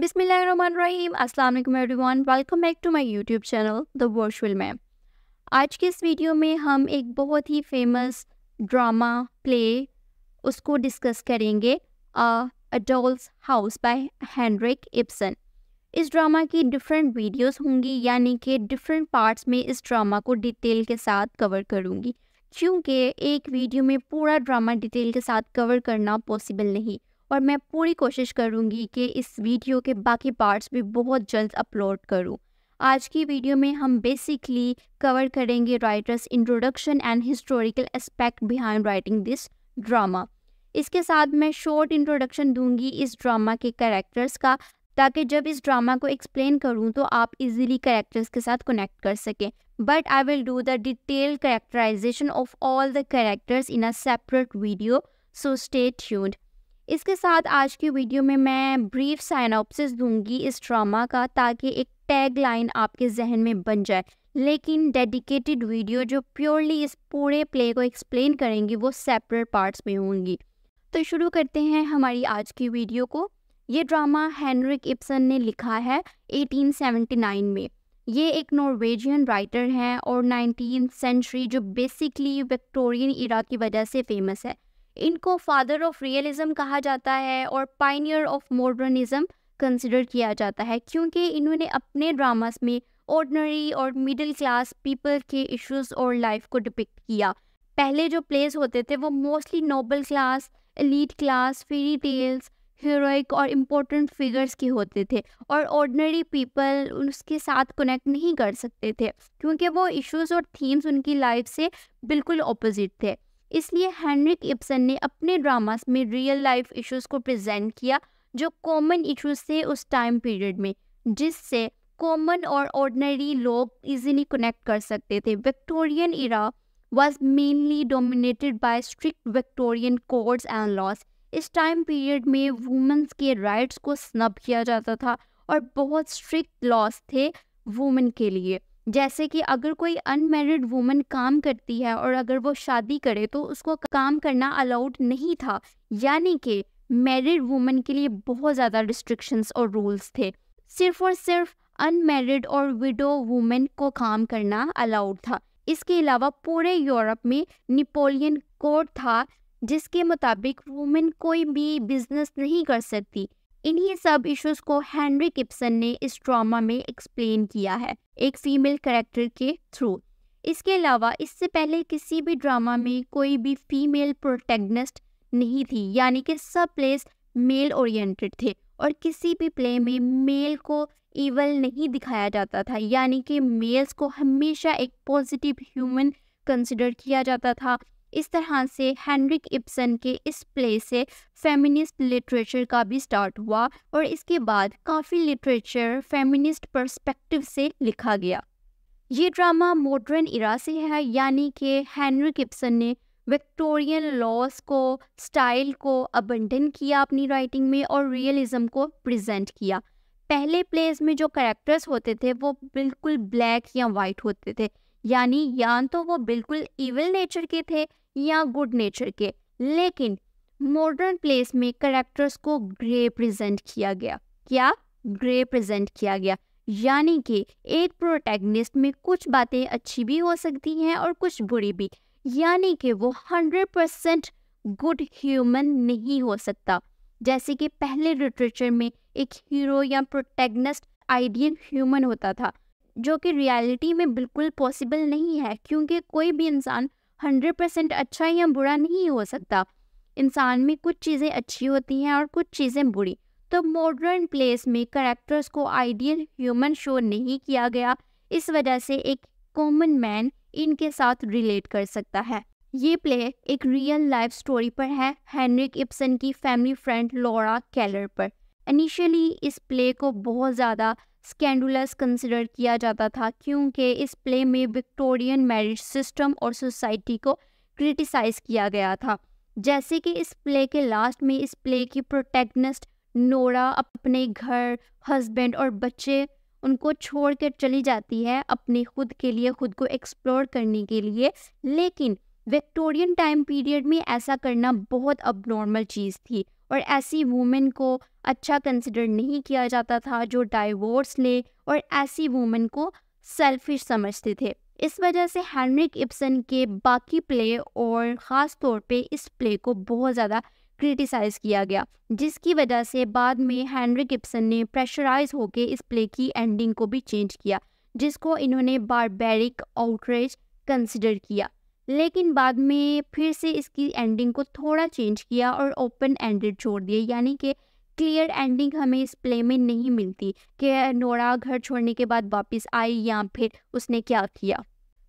बिस्मिल्लाहिर्रहमानिर्रहीम। अस्सलाम वालेकुम everyone, welcome back to my YouTube channel the virtual ma'am. आज के इस वीडियो में हम एक बहुत ही फेमस ड्रामा प्ले उसको डिस्कस करेंगे, a doll's house by Henrik Ibsen. इस ड्रामा की डिफरेंट वीडियोस होंगी, यानी कि डिफरेंट पार्ट्स में इस ड्रामा को डिटेल के साथ कवर करूँगी, क्योंकि एक वीडियो में पूरा ड्रामा डिटेल के साथ कवर करना पॉसिबल नहीं, और मैं पूरी कोशिश करूँगी कि इस वीडियो के बाकी पार्ट्स भी बहुत जल्द अपलोड करूँ। आज की वीडियो में हम बेसिकली कवर करेंगे writers introduction and historical aspect behind writing this drama. इसके साथ मैं शॉर्ट इंट्रोडक्शन दूंगी इस ड्रामा के कैरेक्टर्स का, ताकि जब इस ड्रामा को एक्सप्लेन करूं तो आप इजीली कैरेक्टर्स के साथ कनेक्ट कर सकें। But I will do the detail characterisation of all the characters in a separate video, so stay tuned. इसके साथ आज की वीडियो में मैं ब्रीफ साइनॉप्सिस दूंगी इस ड्रामा का, ताकि एक टैग लाइन आपके जहन में बन जाए। लेकिन डेडिकेटेड वीडियो जो प्योरली इस पूरे प्ले को एक्सप्लेन करेंगी वो सेपरेट पार्ट्स में होंगी। तो शुरू करते हैं हमारी आज की वीडियो को। ये ड्रामा हेनरिक इब्सन ने लिखा है 1879 में। ये एक नॉर्वेजियन राइटर हैं और 19th सेंचुरी जो बेसिकली विक्टोरियन इरा की वजह से फेमस है। इनको फादर ऑफ रियलिज्म कहा जाता है और पायनियर ऑफ मॉडर्निज्म कंसिडर किया जाता है, क्योंकि इन्होंने अपने ड्रामास में ऑर्डिनरी और मिडिल क्लास पीपल के इश्यूज और लाइफ को डिपिक्ट किया। पहले जो प्लेस होते थे वो mostly noble class, elite class, fairy tales, heroic और इम्पोर्टेंट फिगर्स के होते थे, और ऑर्डिनरी पीपल उसके साथ कनेक्ट नहीं कर सकते थे, क्योंकि वो इश्यूज और थीम्स उनकी लाइफ से बिल्कुल ऑपोजिट थे। इसलिए हेनरिक इब्सन ने अपने ड्रामास में रियल लाइफ इश्यूज को प्रेजेंट किया जो कॉमन इश्यूज थे उस टाइम पीरियड में, जिससे कॉमन और ऑर्डिनरी लोग इजीली कनेक्ट कर सकते थे। Victorian era was mainly dominated by strict Victorian codes and laws। इस टाइम पीरियड में वुमेन्स के राइट्स को स्नब किया जाता था और बहुत स्ट्रिक्ट लॉस थे वुमेन के लिए। जैसे कि अगर कोई अनमैरिड वुमेन काम करती है और अगर वो शादी करे तो उसको काम करना अलाउड नहीं था, यानी कि मैरिड वुमेन के लिए बहुत ज़्यादा रिस्ट्रिक्शंस और रूल्स थे। सिर्फ और सिर्फ अनमैरिड और विडो वुमेन को काम करना अलाउड था। इसके अलावा पूरे यूरोप में नेपोलियन कोड था, जिसके मुताबिक वुमेन कोई भी बिजनेस नहीं कर सकती। इन्हीं सब इश्यूज को हेनरिक इब्सन ने इस ड्रामा में एक्सप्लेन किया है एक फीमेल कैरेक्टर के थ्रू। इसके अलावा इससे पहले किसी भी ड्रामा में कोई भी फीमेल प्रोटैगनिस्ट नहीं थी, यानी कि सब प्लेस मेल ओरिएंटेड थे, और किसी भी प्ले में मेल को इवल नहीं दिखाया जाता था, यानी कि मेल्स को हमेशा एक पॉजिटिव ह्यूमन कंसिडर किया जाता था। इस तरह से हेनरिक इब्सन के इस प्ले से फेमिनिस्ट लिटरेचर का भी स्टार्ट हुआ, और इसके बाद काफ़ी लिटरेचर फेमिनिस्ट पर्सपेक्टिव से लिखा गया। ये ड्रामा मॉडर्न इरा से है, यानी कि हेनरिक इब्सन ने विक्टोरियन लॉज को, स्टाइल को अबंडन किया अपनी राइटिंग में और रियलिज्म को प्रेजेंट किया। पहले प्लेस में जो कैरेक्टर्स होते थे वो बिल्कुल ब्लैक या वाइट होते थे, यानी या तो वो बिल्कुल इविल नेचर के थे या गुड नेचर के। लेकिन मॉडर्न प्लेस में कैरेक्टर्स को ग्रे प्रेजेंट किया गया। क्या? ग्रे प्रेजेंट किया गया, यानी कि एक प्रोटैगनिस्ट में कुछ बातें अच्छी भी हो सकती हैं और कुछ बुरी भी, यानी कि वो 100% गुड ह्यूमन नहीं हो सकता। जैसे कि पहले लिटरेचर में एक हीरो या प्रोटैगनिस्ट आइडियल ह्यूमन होता था, जो कि रियलिटी में बिल्कुल पॉसिबल नहीं है, क्योंकि कोई भी इंसान 100% अच्छा या बुरा नहीं हो सकता। इंसान में कुछ चीज़ें अच्छी होती हैं और कुछ चीज़ें बुरी। तो मॉडर्न प्लेस में कैरेक्टर्स को आइडियल ह्यूमन शो नहीं किया गया, इस वजह से एक कॉमन मैन इनके साथ रिलेट कर सकता है। ये प्ले एक रियल लाइफ स्टोरी पर है, हेनरिक इब्सन की फैमिली फ्रेंड लॉरा केलर पर। इनिशियली इस प्ले को बहुत ज़्यादा स्कैंडुलस कंसिडर किया जाता था, क्योंकि इस प्ले में विक्टोरियन मैरिज सिस्टम और सोसाइटी को क्रिटिसाइज़ किया गया था। जैसे कि इस प्ले के लास्ट में इस प्ले की प्रोटैगनिस्ट नोरा अपने घर, हस्बैंड और बच्चे उनको छोड़ कर चली जाती है अपने खुद के लिए, खुद को एक्सप्लोर करने के लिए। लेकिन विक्टोरियन टाइम पीरियड में ऐसा करना बहुत अबनॉर्मल चीज़ थी, और ऐसी वुमेन को अच्छा कंसिडर नहीं किया जाता था जो डाइवोर्स ले, और ऐसी वुमेन को सेल्फिश समझते थे। इस वजह से हेनरिक इब्सन के बाकी प्ले और ख़ास तौर पे इस प्ले को बहुत ज़्यादा क्रिटिसाइज़ किया गया, जिसकी वजह से बाद में हेनरिक इब्सन ने प्रेशराइज होकर इस प्ले की एंडिंग को भी चेंज किया, जिसको इन्होंने बारबेरिक आउटरेज कंसिडर किया। लेकिन बाद में फिर से इसकी एंडिंग को थोड़ा चेंज किया और ओपन एंडेड छोड़ दिया, यानी कि क्लियर एंडिंग हमें इस प्ले में नहीं मिलती कि नोरा घर छोड़ने के बाद वापस आई या फिर उसने क्या किया।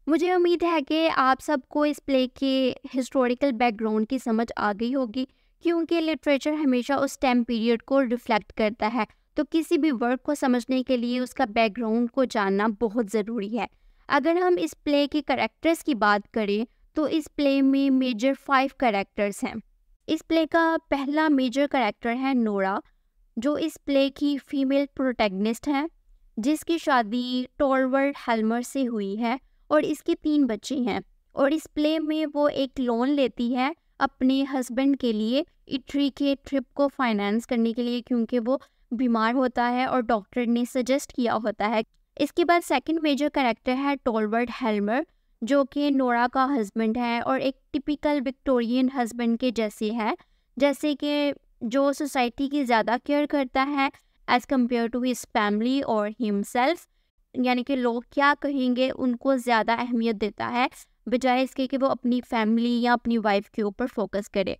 मुझे उम्मीद है कि आप सबको इस प्ले के हिस्टोरिकल बैकग्राउंड की समझ आ गई होगी, क्योंकि लिटरेचर हमेशा उस टाइम पीरियड को रिफ्लेक्ट करता है, तो किसी भी वर्क को समझने के लिए उसका बैकग्राउंड को जानना बहुत ज़रूरी है। अगर हम इस प्ले के कैरेक्टर्स की बात करें तो इस प्ले में मेजर 5 कैरेक्टर्स हैं। इस प्ले का पहला मेजर कैरेक्टर है नोरा, जो इस प्ले की फीमेल प्रोटैगनिस्ट है, जिसकी शादी टॉरवर्ड हेल्मर से हुई है और इसके 3 बच्चे हैं। और इस प्ले में वो एक लोन लेती है अपने हस्बैंड के लिए इटली के ट्रिप को फाइनेंस करने के लिए, क्योंकि वो बीमार होता है और डॉक्टर ने सजेस्ट किया होता है। इसके बाद सेकंड मेजर कैरेक्टर है टॉलवर्ड हेल्मर, जो कि नोरा का हस्बैंड है और एक टिपिकल विक्टोरियन हस्बैंड के जैसे है, जैसे कि जो सोसाइटी की ज़्यादा केयर करता है as compare to his family और हिमसेल्फ, यानी कि लोग क्या कहेंगे उनको ज़्यादा अहमियत देता है बजाय इसके कि वो अपनी फैमिली या अपनी वाइफ के ऊपर फोकस करे।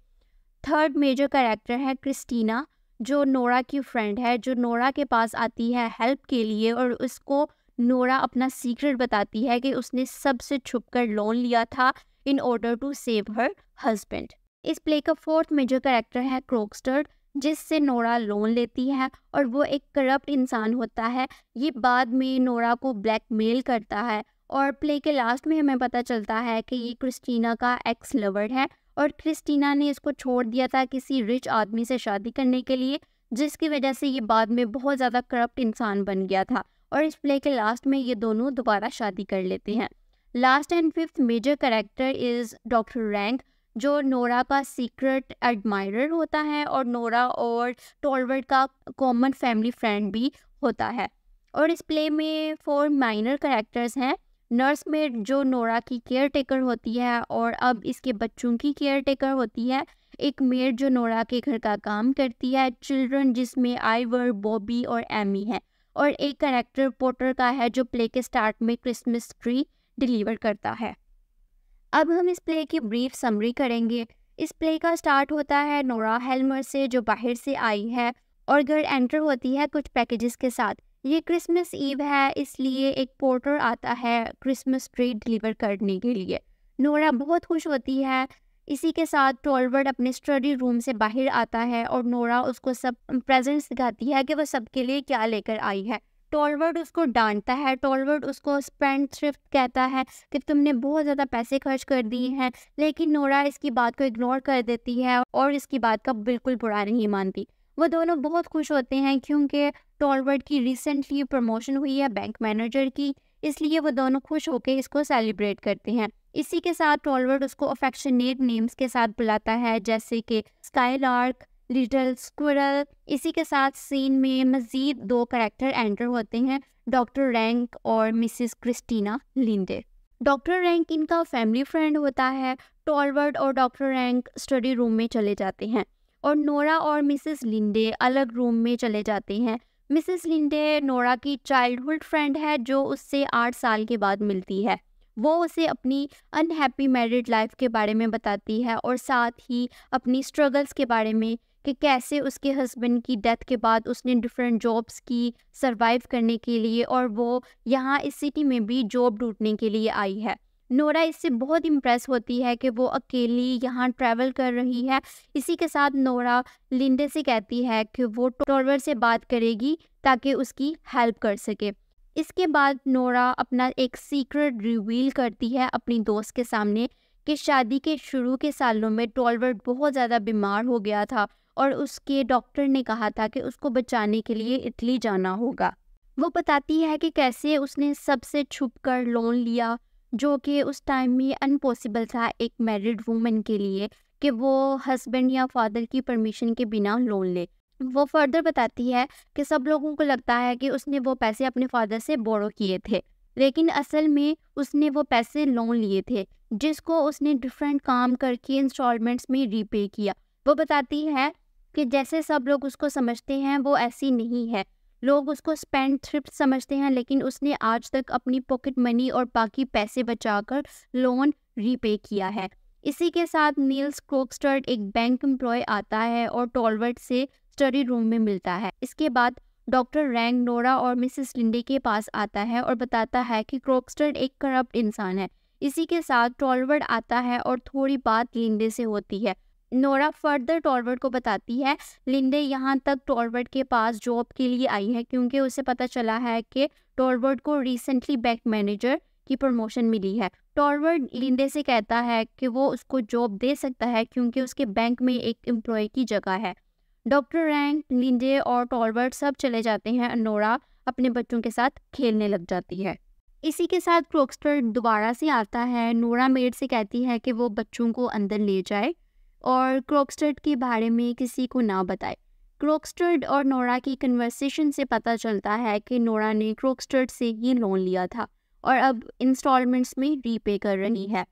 थर्ड मेजर कैरेक्टर है क्रिस्टीना, जो नोरा की फ्रेंड है, जो नोरा के पास आती है हेल्प के लिए और उसको नोरा अपना सीक्रेट बताती है कि उसने सबसे छुपकर लोन लिया था in order to save her husband. इस प्ले का फोर्थ मेजर कैरेक्टर है क्रोक्स्टर, जिससे नोरा लोन लेती है और वो एक करप्ट इंसान होता है। ये बाद में नोरा को ब्लैकमेल करता है और प्ले के लास्ट में हमें पता चलता है कि ये क्रिस्टीना का एक्स लवर है और क्रिस्टीना ने इसको छोड़ दिया था किसी रिच आदमी से शादी करने के लिए, जिसकी वजह से ये बाद में बहुत ज़्यादा करप्ट इंसान बन गया था। और इस प्ले के लास्ट में ये दोनों दोबारा शादी कर लेते हैं। Last and fifth major character is doctor Rank, जो नोरा का सीक्रेट एडमायरर होता है और नोरा और टॉलवर्ड का कॉमन फैमिली फ्रेंड भी होता है। और इस प्ले में 4 माइनर कैरेक्टर्स हैं। नर्स मेड, जो नोरा की केयर टेकर होती है और अब इसके बच्चों की केयर टेकर होती है। एक मेड जो नोरा के घर का काम करती है। चिल्ड्रन, जिसमें आइवर, बॉबी और एमी है। और एक कैरेक्टर पोर्टर का है, जो प्ले के स्टार्ट में क्रिसमस ट्री डिलीवर करता है। अब हम इस प्ले की ब्रीफ समरी करेंगे। इस प्ले का स्टार्ट होता है नोरा हेल्मर से, जो बाहर से आई है और घर एंटर होती है कुछ पैकेजेस के साथ। ये क्रिसमस ईव है, इसलिए एक पोर्टर आता है क्रिसमस ट्री डिलीवर करने के लिए। नोरा बहुत खुश होती है। इसी के साथ टॉलवर्ड अपने स्टडी रूम से बाहर आता है और नोरा उसको सब प्रेजेंट्स दिखाती है कि वो सबके लिए क्या लेकर आई है। टॉलवर्ड उसको डांटता है। टॉलवर्ड उसको स्पेंडथ्रिफ्ट कहता है कि तुमने बहुत ज़्यादा पैसे खर्च कर दिए हैं, लेकिन नोरा इसकी बात को इग्नोर कर देती है और इसकी बात का बिल्कुल बुरा नहीं मानती। वो दोनों बहुत खुश होते हैं क्योंकि टॉलवर्ड की रिसेंटली प्रमोशन हुई है बैंक मैनेजर की, इसलिए वो दोनों खुश होकर इसको सेलिब्रेट करते हैं। इसी के साथ टॉलवर्ड उसको अफेक्शनेट नेम्स के साथ बुलाता है, जैसे कि स्काईलार्क, लिटिल स्क्विरल। इसी के साथ सीन में मज़ीद 2 कैरेक्टर एंटर होते हैं, डॉक्टर रैंक और मिसिस क्रिस्टीना लिंडे। डॉक्टर रैंक इनका फैमिली फ्रेंड होता है। टॉलवर्ड और डॉक्टर रैंक स्टडी रूम में चले जाते हैं और नोरा और मिसिस लिंडे अलग रूम में चले जाते हैं। मिसिस लिंडे नोरा की चाइल्डहुड फ्रेंड है, जो उससे 8 साल के बाद मिलती है। वो उसे अपनी अनहैप्पी मैरिड लाइफ के बारे में बताती है और साथ ही अपनी स्ट्रगल्स के बारे में कि कैसे उसके हस्बैंड की डेथ के बाद उसने डिफरेंट जॉब्स की सर्वाइव करने के लिए और वो यहाँ इस सिटी में भी जॉब ढूंढने के लिए आई है। नोरा इससे बहुत इम्प्रेस होती है कि वो अकेली यहाँ ट्रैवल कर रही है। इसी के साथ नोरा लिंडे से कहती है कि वो टॉलवर्ड से बात करेगी ताकि उसकी हेल्प कर सके। इसके बाद नोरा अपना एक सीक्रेट रिवील करती है अपनी दोस्त के सामने कि शादी के शुरू के सालों में टॉलवर्ड बहुत ज़्यादा बीमार हो गया था और उसके डॉक्टर ने कहा था कि उसको बचाने के लिए इटली जाना होगा। वो बताती है कि कैसे उसने सबसे छुपकर लोन लिया, जो कि उस टाइम में अनपॉसिबल था एक मैरिड वूमन के लिए, कि वो हस्बैंड या फादर की परमिशन के बिना लोन ले। वो फर्दर बताती है कि सब लोगों को लगता है कि उसने वो पैसे अपने फादर से बोरो किए थे, लेकिन असल में उसने वो पैसे लोन लिए थे, जिसको उसने डिफरेंट काम करके इंस्टॉलमेंट्स में रीपे किया। वो बताती है कि जैसे सब लोग उसको समझते हैं वो ऐसी नहीं है। लोग उसको स्पेंड थ्रिफ्ट समझते हैं, लेकिन उसने आज तक अपनी पॉकेट मनी और बाकी पैसे बचाकर लोन रीपे किया है। इसी के साथ नील्स क्रोकस्टर एक बैंक एम्प्लॉय आता है और टॉलवर्ट से स्टडी रूम में मिलता है। इसके बाद डॉक्टर रैंग नोरा और मिसेस लिंडे के पास आता है और बताता है कि क्रोकस्टर एक करप्ट इंसान है। इसी के साथ टॉलवर्ट आता है और थोड़ी बात लिंडे से होती है। नोरा फर्दर टॉलवर्ट को बताती है लिंडे यहाँ तक टॉलवर्ट के पास जॉब के लिए आई है क्योंकि उसे पता चला है कि टॉलवर्ट को रिसेंटली बैंक मैनेजर की प्रमोशन मिली है। टॉलवर्ट लिंडे से कहता है कि वो उसको जॉब दे सकता है क्योंकि उसके बैंक में एक एम्प्लॉय की जगह है। डॉक्टर रैंग, लिंडे और टॉलवर्ट सब चले जाते हैं। नोरा अपने बच्चों के साथ खेलने लग जाती है। इसी के साथ क्रोकस्टर दोबारा से आता है। नोरा मेड से कहती है कि वो बच्चों को अंदर ले जाए और क्रोकस्टर के बारे में किसी को ना बताए। क्रोकस्टर और नोरा की कन्वर्सेशन से पता चलता है कि नोरा ने क्रोकस्टर से ही लोन लिया था और अब इंस्टॉलमेंट्स में रीपे कर रही है।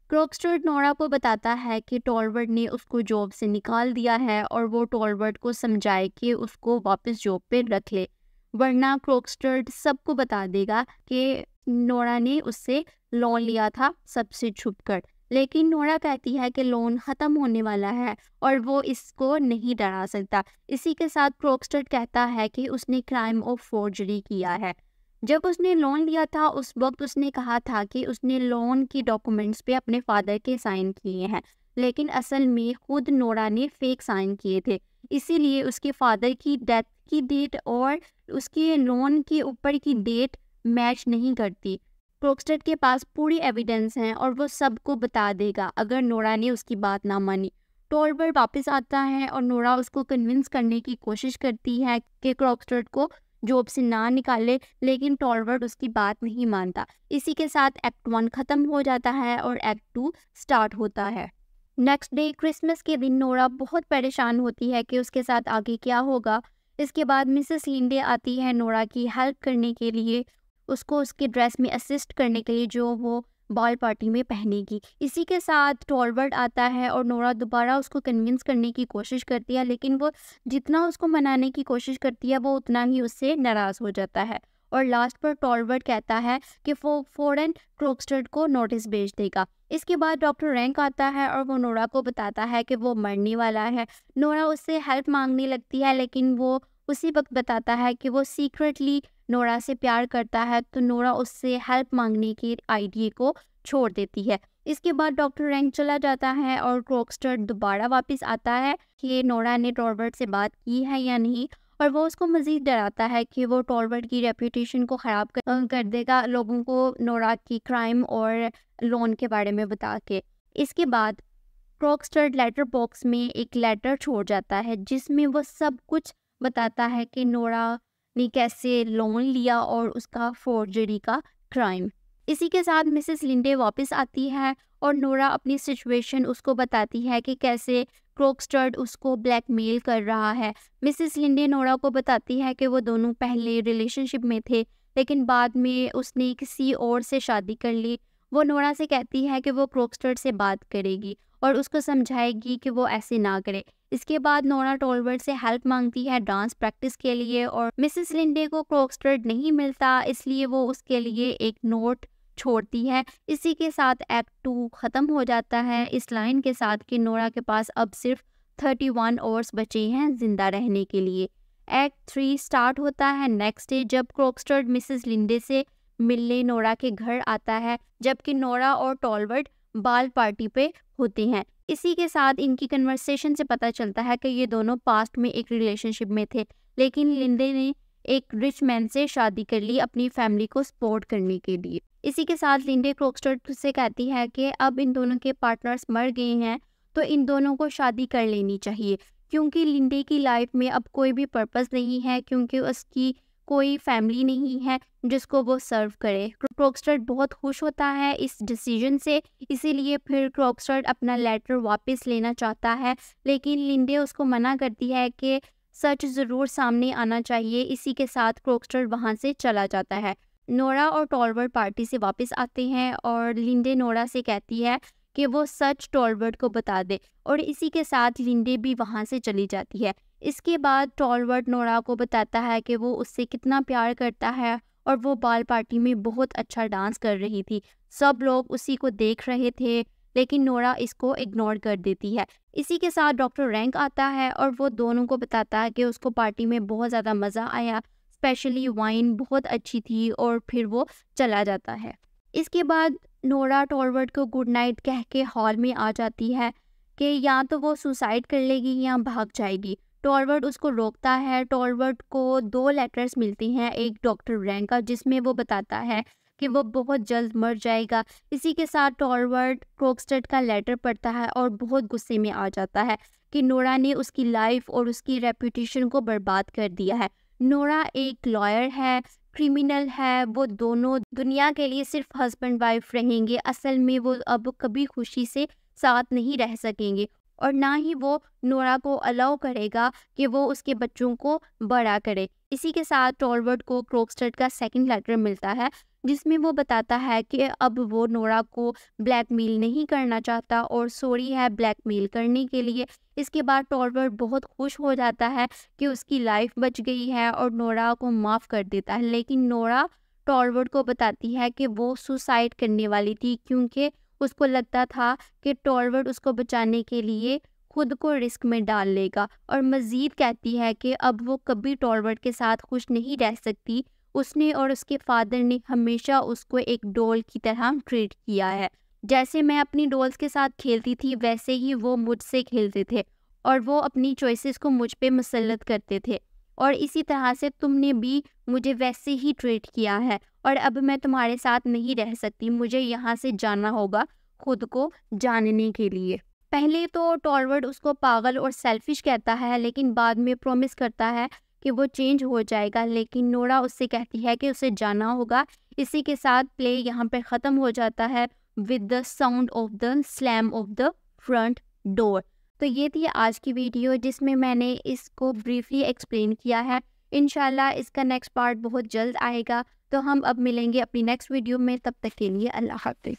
क्रोकस्टर नोरा को बताता है कि टॉलवर्ट ने उसको जॉब से निकाल दिया है और वो टॉलवर्ट को समझाए कि उसको वापस जॉब पे रख ले, वरना क्रोकस्टर सबको बता देगा कि नोरा ने उससे लोन लिया था सबसे छुपकर। लेकिन नोरा कहती है कि लोन ख़त्म होने वाला है और वो इसको नहीं डरा सकता। इसी के साथ क्रोकस्टर कहता है कि उसने क्राइम ऑफ फोर्जरी किया है। जब उसने लोन लिया था उस वक्त उसने कहा था कि उसने लोन की डॉक्यूमेंट्स पे अपने फादर के साइन किए हैं, लेकिन असल में खुद नोरा ने फेक साइन किए थे। इसीलिए उसके फादर की डेथ की डेट और उसके लोन के ऊपर की डेट मैच नहीं करती। क्रोकस्टर के पास पूरी एविडेंस हैं और वो सबको बता देगा अगर नोरा ने उसकी बात ना मानी। टॉलवर्ट वापस आता है और नोरा उसको कन्विंस करने की कोशिश करती है कि क्रोकस्टर को जॉब से ना निकाले, लेकिन टॉलवर्ट उसकी बात नहीं मानता। इसी के साथ एक्ट 1 ख़त्म हो जाता है और एक्ट 2 स्टार्ट होता है। नेक्स्ट डे क्रिसमस के दिन नोरा बहुत परेशान होती है कि उसके साथ आगे क्या होगा। इसके बाद मिसेस लिंडे आती है नोरा की हेल्प करने के लिए, उसको उसके ड्रेस में असिस्ट करने के लिए जो वो बॉल पार्टी में पहनेगी। इसी के साथ टॉलवर्ट आता है और नोरा दोबारा उसको कन्विंस करने की कोशिश करती है, लेकिन वो जितना उसको मनाने की कोशिश करती है वो उतना ही उससे नाराज़ हो जाता है और लास्ट पर टॉलवर्ट कहता है कि वो फ़ौरन क्रोकस्टर को नोटिस भेज देगा। इसके बाद डॉक्टर रैंक आता है और वो नोरा को बताता है कि वो मरने वाला है। नोरा उससे हेल्प मांगने लगती है, लेकिन वो उसी वक्त बताता है कि वो सीक्रेटली नोरा से प्यार करता है, तो नोरा उससे हेल्प मांगने की आइडिया को छोड़ देती है। इसके बाद डॉक्टर रैंक चला जाता है और क्रोकस्टर दोबारा वापस आता है कि नोरा ने टॉलवर्ट से बात की है या नहीं, और वो उसको मज़ीद डराता है कि वो टॉलवर्ट की रेपुटेशन को ख़राब कर देगा लोगों को नोरा की क्राइम और लोन के बारे में बता के। इसके बाद क्रोकस्टर लेटर बॉक्स में एक लेटर छोड़ जाता है जिसमें वो सब कुछ बताता है कि नोरा ने कैसे लोन लिया और उसका फोर्जरी का क्राइम। इसी के साथ मिसेस लिंडे वापस आती है और नोरा अपनी सिचुएशन उसको बताती है कि कैसे क्रोकस्टर उसको ब्लैकमेल कर रहा है। मिसेस लिंडे नोरा को बताती है कि वो दोनों पहले रिलेशनशिप में थे, लेकिन बाद में उसने किसी और से शादी कर ली। वो नोरा से कहती है कि वो क्रोकस्टर से बात करेगी और उसको समझाएगी कि वो ऐसे ना करे। इसके बाद नोरा टॉलवर्ट से हेल्प मांगती है डांस प्रैक्टिस के लिए और मिसेस लिंडे को क्रोकस्टर नहीं मिलता, इसलिए वो उसके लिए एक नोट छोड़ती है। इसी के साथ एक्ट 2 ख़त्म हो जाता है इस लाइन के साथ कि नोरा के पास अब सिर्फ 31 आवर्स बचे हैं ज़िंदा रहने के लिए। एक्ट 3 स्टार्ट होता है नेक्स्ट डे जब क्रोकस्टर मिसेस लिंडे से मिलने नोरा के घर आता है, जबकि नोरा और टॉलवर्ट बाल पार्टी पे होते हैं। इसी के साथ इनकी कन्वर्सेशन से पता चलता है कि ये दोनों पास्ट में एक रिलेशनशिप में थे, लेकिन लिंडे ने एक रिच मैन से शादी कर ली अपनी फैमिली को सपोर्ट करने के लिए। इसी के साथ लिंडे क्रोकस्टर से कहती है कि अब इन दोनों के पार्टनर्स मर गए हैं तो इन दोनों को शादी कर लेनी चाहिए, क्योंकि लिंडे की लाइफ में अब कोई भी पर्पस नहीं है, क्योंकि उसकी कोई फैमिली नहीं है जिसको वो सर्व करे। क्रॉकस्टड बहुत खुश होता है इस डिसीजन से, इसीलिए फिर क्रॉकस्टड अपना लेटर वापस लेना चाहता है, लेकिन लिंडे उसको मना करती है कि सच ज़रूर सामने आना चाहिए। इसी के साथ क्रॉकस्टड वहाँ से चला जाता है। नोरा और टॉलवर्ट पार्टी से वापस आते हैं और लिंडे नोरा से कहती है कि वो सच टॉलवर्ट को बता दे, और इसी के साथ लिंडे भी वहाँ से चली जाती है। इसके बाद टॉलवर्ट नोरा को बताता है कि वो उससे कितना प्यार करता है और वो बाल पार्टी में बहुत अच्छा डांस कर रही थी। सब लोग उसी को देख रहे थे, लेकिन नोरा इसको इग्नोर कर देती है। इसी के साथ डॉक्टर रैंक आता है और वो दोनों को बताता है कि उसको पार्टी में बहुत ज़्यादा मज़ा आया, स्पेशली वाइन बहुत अच्छी थी, और फिर वो चला जाता है। इसके बाद नोरा टॉलवर्ट को गुड नाइट कह के हॉल में आ जाती है कि या तो वो सुसाइड कर लेगी या भाग जाएगी। टॉलवर्ट उसको रोकता है। टॉलवर्ट को 2 लेटर्स मिलते हैं, एक डॉक्टर रैंक का जिसमें वो बताता है कि वो बहुत जल्द मर जाएगा। इसी के साथ टॉलवर्ट क्रॉकस्टड का लेटर पढ़ता है और बहुत गुस्से में आ जाता है कि नोरा ने उसकी लाइफ और उसकी रेपुटेशन को बर्बाद कर दिया है। नोरा एक लॉयर है, क्रिमिनल है, वो दोनों दुनिया के लिए सिर्फ हस्बैंड वाइफ रहेंगे। असल में वो अब कभी खुशी से साथ नहीं रह सकेंगे, और ना ही वो नोरा को अलाउ करेगा कि वो उसके बच्चों को बड़ा करे। इसी के साथ टॉलवर्ट को क्रॉकस्टड का सेकंड लेटर मिलता है जिसमें वो बताता है कि अब वो नोरा को ब्लैकमेल नहीं करना चाहता और सॉरी है ब्लैकमेल करने के लिए। इसके बाद टॉलवर्ट बहुत खुश हो जाता है कि उसकी लाइफ बच गई है और नोरा को माफ़ कर देता है, लेकिन नोरा टॉलवर्ट को बताती है कि वो सुसाइड करने वाली थी, क्योंकि उसको लगता था कि टॉलवर्ट उसको बचाने के लिए खुद को रिस्क में डाल लेगा, और मज़ीद कहती है कि अब वो कभी टॉलवर्ट के साथ खुश नहीं रह सकती। उसने और उसके फादर ने हमेशा उसको एक डॉल की तरह ट्रीट किया है। जैसे मैं अपनी डॉल्स के साथ खेलती थी वैसे ही वो मुझसे खेलते थे, और वो अपनी चॉइसेस को मुझ पे मुसल्लत करते थे, और इसी तरह से तुमने भी मुझे वैसे ही ट्रीट किया है, और अब मैं तुम्हारे साथ नहीं रह सकती। मुझे यहाँ से जाना होगा खुद को जानने के लिए। पहले तो टॉलवर्ट उसको पागल और सेल्फिश कहता है, लेकिन बाद में प्रॉमिस करता है कि वो चेंज हो जाएगा, लेकिन नोरा उससे कहती है कि उसे जाना होगा। इसी के साथ प्ले यहाँ पर ख़त्म हो जाता है with the sound of the slam of the front door. तो ये थी आज की वीडियो जिसमें मैंने इसको ब्रीफली एक्सप्लेन किया है। इंशाल्लाह इसका नेक्स्ट पार्ट बहुत जल्द आएगा, तो हम अब मिलेंगे अपनी नेक्स्ट वीडियो में। तब तक के लिए अल्लाह हाफ़िज़।